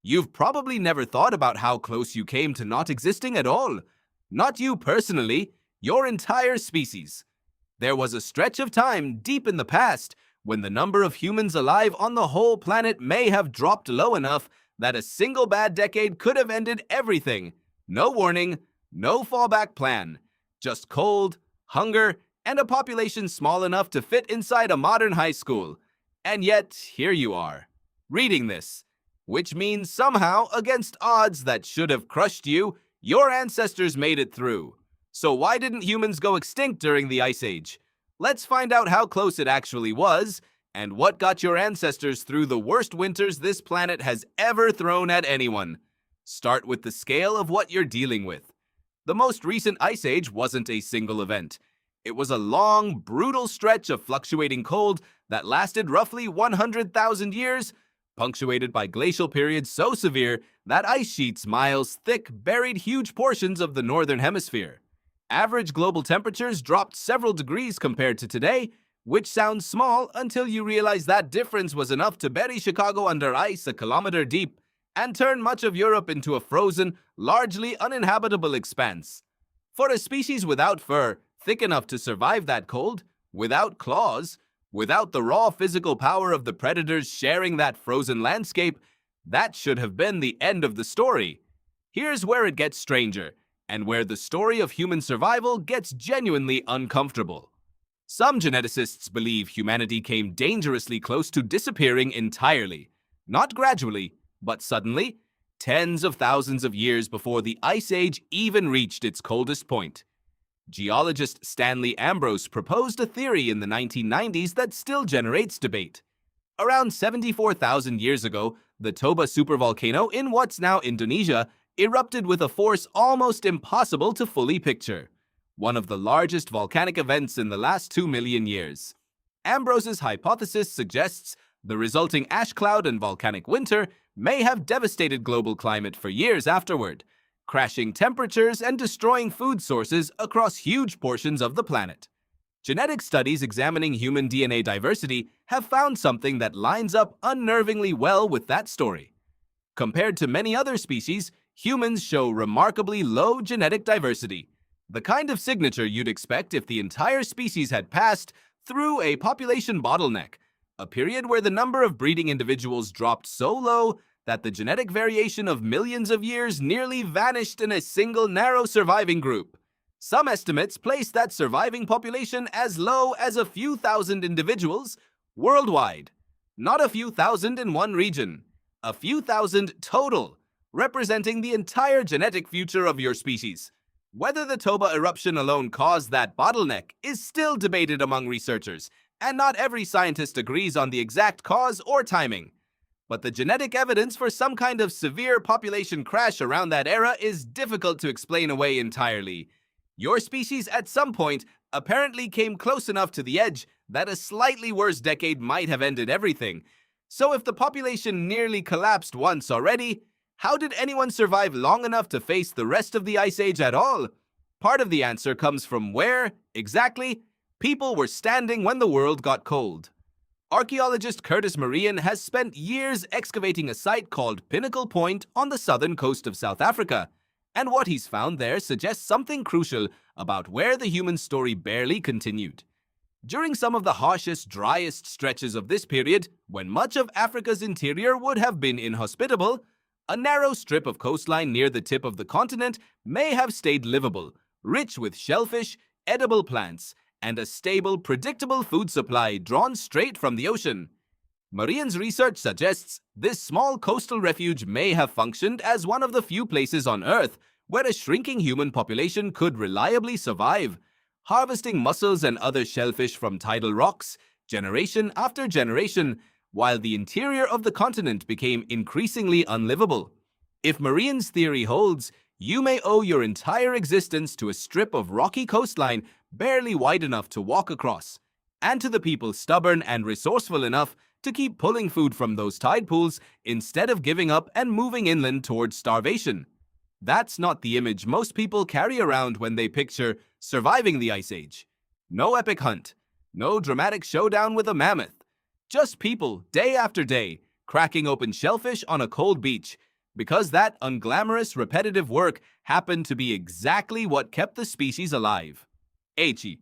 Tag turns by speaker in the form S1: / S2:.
S1: You've probably never thought about how close you came to not existing at all. Not you personally, your entire species. There was a stretch of time deep in the past when the number of humans alive on the whole planet may have dropped low enough that a single bad decade could have ended everything. No warning, no fallback plan. Just cold, hunger, and a population small enough to fit inside a modern high school. And yet, here you are, reading this, which means somehow, against odds that should have crushed you, your ancestors made it through. So why didn't humans go extinct during the Ice Age? Let's find out how close it actually was, and what got your ancestors through the worst winters this planet has ever thrown at anyone. Start with the scale of what you're dealing with. The most recent Ice Age wasn't a single event. It was a long, brutal stretch of fluctuating cold that lasted roughly 100,000 years, punctuated by glacial periods so severe that ice sheets miles thick buried huge portions of the northern hemisphere. Average global temperatures dropped several degrees compared to today, which sounds small until you realize that difference was enough to bury Chicago under ice a kilometer deep and turn much of Europe into a frozen, largely uninhabitable expanse. For a species without fur, thick enough to survive that cold, without claws, without the raw physical power of the predators sharing that frozen landscape, that should have been the end of the story. Here's where it gets stranger, and where the story of human survival gets genuinely uncomfortable. Some geneticists believe humanity came dangerously close to disappearing entirely, not gradually, but suddenly, tens of thousands of years before the Ice Age even reached its coldest point. Geologist Stanley Ambrose proposed a theory in the 1990s that still generates debate. Around 74,000 years ago, the Toba supervolcano in what's now Indonesia erupted with a force almost impossible to fully picture, one of the largest volcanic events in the last 2 million years. Ambrose's hypothesis suggests the resulting ash cloud and volcanic winter may have devastated global climate for years afterward, crashing temperatures and destroying food sources across huge portions of the planet. Genetic studies examining human DNA diversity have found something that lines up unnervingly well with that story. Compared to many other species, humans show remarkably low genetic diversity, the kind of signature you'd expect if the entire species had passed through a population bottleneck, a period where the number of breeding individuals dropped so low that the genetic variation of millions of years nearly vanished in a single narrow surviving group. Some estimates place that surviving population as low as a few thousand individuals worldwide. Not a few thousand in one region, a few thousand total, representing the entire genetic future of your species. Whether the Toba eruption alone caused that bottleneck is still debated among researchers, and not every scientist agrees on the exact cause or timing. But the genetic evidence for some kind of severe population crash around that era is difficult to explain away entirely. Your species at some point apparently came close enough to the edge that a slightly worse decade might have ended everything. So if the population nearly collapsed once already, how did anyone survive long enough to face the rest of the Ice Age at all? Part of the answer comes from where, exactly, people were standing when the world got cold. Archaeologist Curtis Marian has spent years excavating a site called Pinnacle Point on the southern coast of South Africa, and what he's found there suggests something crucial about where the human story barely continued. During some of the harshest, driest stretches of this period, when much of Africa's interior would have been inhospitable, a narrow strip of coastline near the tip of the continent may have stayed livable, rich with shellfish, edible plants, and a stable, predictable food supply drawn straight from the ocean. Marian's research suggests this small coastal refuge may have functioned as one of the few places on Earth where a shrinking human population could reliably survive, harvesting mussels and other shellfish from tidal rocks, generation after generation, while the interior of the continent became increasingly unlivable. If Marian's theory holds, you may owe your entire existence to a strip of rocky coastline barely wide enough to walk across, and to the people stubborn and resourceful enough to keep pulling food from those tide pools instead of giving up and moving inland towards starvation. That's not the image most people carry around when they picture surviving the Ice Age. No epic hunt, no dramatic showdown with a mammoth. Just people, day after day, cracking open shellfish on a cold beach, because that unglamorous, repetitive work happened to be exactly what kept the species alive. H.